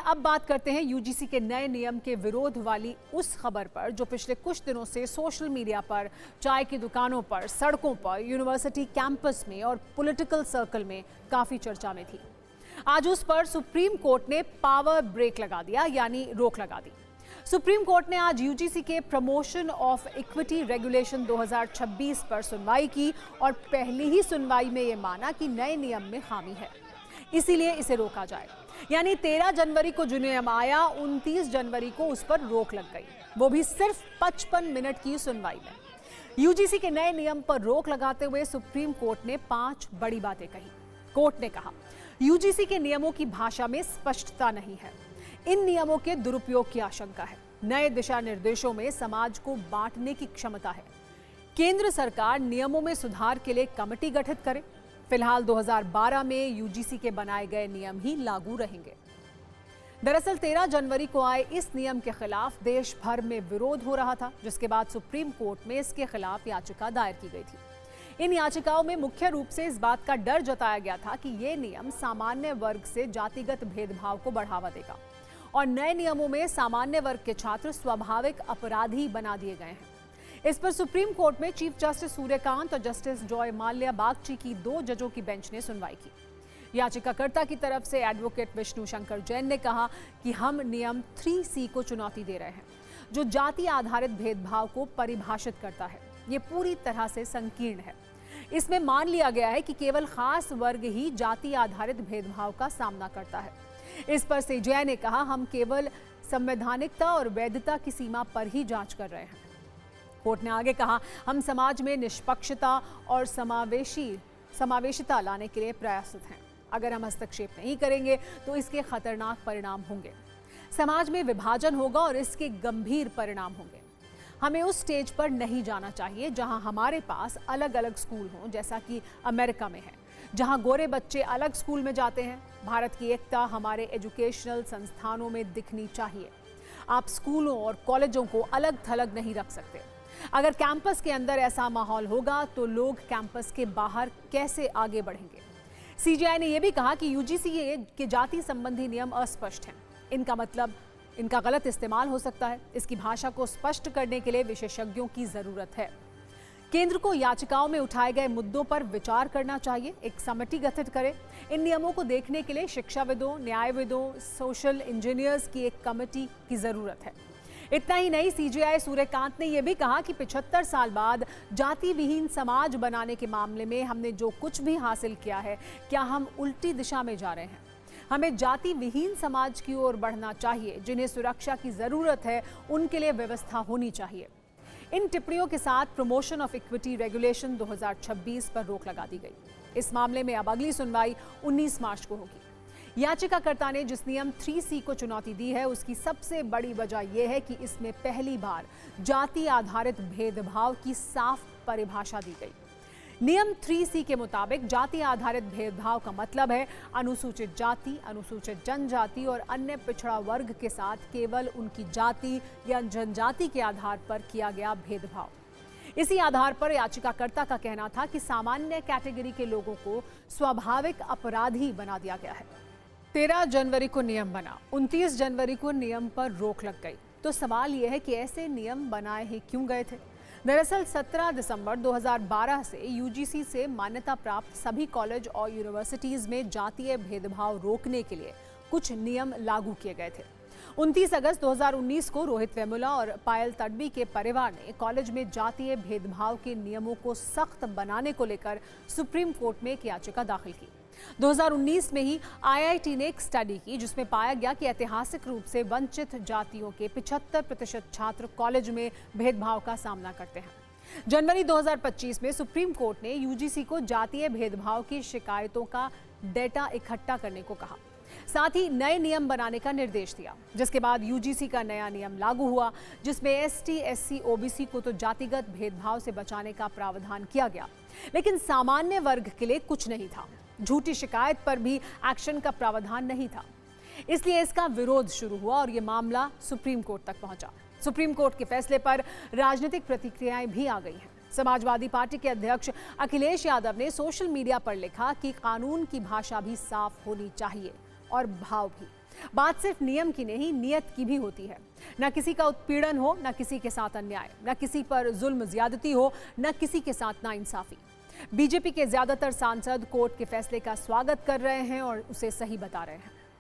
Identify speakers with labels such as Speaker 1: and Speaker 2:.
Speaker 1: अब बात करते हैं यूजीसी के नए नियम के विरोध वाली उस खबर पर जो पिछले कुछ दिनों से सोशल मीडिया पर, चाय की दुकानों पर, सड़कों पर, यूनिवर्सिटी कैंपस में और पॉलिटिकल सर्कल में काफी चर्चा में थी। आज उस पर सुप्रीम कोर्ट ने पावर ब्रेक लगा दिया, यानी रोक लगा दी। सुप्रीम कोर्ट ने आज यूजीसी के प्रमोशन ऑफ इक्विटी रेगुलेशन 2026 पर सुनवाई की और पहली ही सुनवाई में यह माना कि नए नियम में खामी है, इसीलिए इसे रोका जाए। यानी 13 जनवरी को जो नियम आया, 29 जनवरी को उस पर रोक लग गई, वो भी सिर्फ 55 मिनट की सुनवाई में। यूजीसी के नए नियम पर रोक लगाते हुए सुप्रीम कोर्ट ने 5 बड़ी बातें कही। कोर्ट ने कहा, यूजीसी के नियमों की भाषा में स्पष्टता नहीं है, इन नियमों के दुरुपयोग की आशंका है, नए दिशा निर्देशों में समाज को बांटने की क्षमता है। केंद्र सरकार नियमों में सुधार के लिए कमेटी गठित करे। फिलहाल 2012 में यूजीसी के बनाए गए नियम ही लागू रहेंगे। दरअसल 13 जनवरी को आए इस नियम के खिलाफ देश भर में विरोध हो रहा था, जिसके बाद सुप्रीम कोर्ट में इसके खिलाफ याचिका दायर की गई थी। इन याचिकाओं में मुख्य रूप से इस बात का डर जताया गया था कि ये नियम सामान्य वर्ग से जातिगत भेदभाव को बढ़ावा देगा और नए नियमों में सामान्य वर्ग के छात्र स्वाभाविक अपराधी बना दिए गए हैं। इस पर सुप्रीम कोर्ट में चीफ जस्टिस सूर्यकांत और जस्टिस जॉय माल्या बागची की 2 जजों की बेंच ने सुनवाई की। याचिकाकर्ता की तरफ से एडवोकेट विष्णु शंकर जैन ने कहा कि हम नियम 3C को चुनौती दे रहे हैं, जो जाति आधारित भेदभाव को परिभाषित करता है। ये पूरी तरह से संकीर्ण है। इसमें मान लिया गया है कि केवल खास वर्ग ही जाति आधारित भेदभाव का सामना करता है। इस पर सीजेआई ने कहा, हम केवल संवैधानिकता और वैधता की सीमा पर ही जांच कर रहे हैं। कोर्ट ने आगे कहा, हम समाज में निष्पक्षता और समावेशिता लाने के लिए प्रयासरत हैं। अगर हम हस्तक्षेप नहीं करेंगे तो इसके खतरनाक परिणाम होंगे। समाज में विभाजन होगा और इसके गंभीर परिणाम होंगे। हमें उस स्टेज पर नहीं जाना चाहिए जहां हमारे पास अलग अलग स्कूल हों, जैसा कि अमेरिका में है, जहां गोरे बच्चे अलग स्कूल में जाते हैं। भारत की एकता हमारे एजुकेशनल संस्थानों में दिखनी चाहिए। आप स्कूलों और कॉलेजों को अलग थलग नहीं रख सकते। अगर कैंपस के अंदर ऐसा माहौल होगा तो लोग कैंपस के बाहर कैसे आगे बढ़ेंगे। सीजेआई ने यह भी कहा कि यूजीसी के जाति संबंधी नियम अस्पष्ट हैं। इनका मतलब इनका गलत इस्तेमाल हो सकता है। इसकी भाषा को स्पष्ट करने के लिए विशेषज्ञों की जरूरत है। केंद्र को याचिकाओं में उठाए गए मुद्दों पर विचार करना चाहिए, एक समिति गठित करे। इन नियमों को देखने के लिए शिक्षाविदों, न्यायविदों, सोशल इंजीनियर्स की एक कमेटी की जरूरत है। इतना ही नहीं, सीजेआई सूर्यकांत ने यह भी कहा कि 75 साल बाद जाति विहीन समाज बनाने के मामले में हमने जो कुछ भी हासिल किया है, क्या हम उल्टी दिशा में जा रहे हैं। हमें जाति विहीन समाज की ओर बढ़ना चाहिए। जिन्हें सुरक्षा की जरूरत है, उनके लिए व्यवस्था होनी चाहिए। इन टिप्पणियों के साथ प्रमोशन ऑफ इक्विटी रेगुलेशन 2026 पर रोक लगा दी गई। इस मामले में अब अगली सुनवाई 19 मार्च को होगी। याचिकाकर्ता ने जिस नियम 3C को चुनौती दी है, उसकी सबसे बड़ी वजह यह है कि इसमें पहली बार जाति आधारित भेदभाव की साफ परिभाषा दी गई। नियम 3C के मुताबिक जाति आधारित भेदभाव का मतलब है अनुसूचित जाति, अनुसूचित जनजाति और अन्य पिछड़ा वर्ग के साथ केवल उनकी जाति या जनजाति के आधार पर किया गया भेदभाव। इसी आधार पर याचिकाकर्ता का कहना था कि सामान्य कैटेगरी के लोगों को स्वाभाविक अपराधी बना दिया गया है। 13 जनवरी को नियम बना, 29 जनवरी को नियम पर रोक लग गई। तो सवाल यह है कि ऐसे नियम बनाए ही क्यों गए थे। दरअसल 17 दिसंबर 2012 से यूजीसी से मान्यता प्राप्त सभी कॉलेज और यूनिवर्सिटीज में जातीय भेदभाव रोकने के लिए कुछ नियम लागू किए गए थे। 29 अगस्त 2019 को रोहित वेमुला और पायल तडवी के परिवार ने कॉलेज में जातीय भेदभाव के नियमों को सख्त बनाने को लेकर सुप्रीम कोर्ट में एक याचिका दाखिल की। 2019 में ही आईआईटी ने एक स्टडी की, जिसमें पाया गया कि ऐतिहासिक रूप से वंचित जातियों के 75% छात्र कॉलेज में भेदभाव का सामना करते हैं। जनवरी 2025 में सुप्रीम कोर्ट ने यूजीसी को जातीय भेदभाव की शिकायतों का डेटा इकट्ठा करने को कहा, साथ ही नए नियम बनाने का निर्देश दिया। जिसके बाद यूजीसी का नया नियम लागू हुआ, जिसमें एसटी, एससी, ओबीसी को तो जातिगत भेदभाव से बचाने का प्रावधान किया गया, लेकिन सामान्य वर्ग के लिए कुछ नहीं था। झूठी शिकायत पर भी एक्शन का प्रावधान नहीं था। इसलिए इसका विरोध शुरू हुआ और यह मामला सुप्रीम कोर्ट तक पहुंचा। सुप्रीम कोर्ट के फैसले पर राजनीतिक प्रतिक्रियाएं भी आ गई हैं। समाजवादी पार्टी के अध्यक्ष अखिलेश यादव ने सोशल मीडिया पर लिखा कि कानून की भाषा भी साफ होनी चाहिए और भाव भी। बात सिर्फ नियम की नहीं, नियत की भी होती है। न किसी का उत्पीड़न हो, न किसी के साथ अन्याय, न किसी पर जुल्म ज्यादती हो, न किसी के साथ नाइंसाफी। बीजेपी के ज्यादातर सांसद कोर्ट के फैसले का स्वागत कर रहे हैं और उसे सही बता रहे हैं।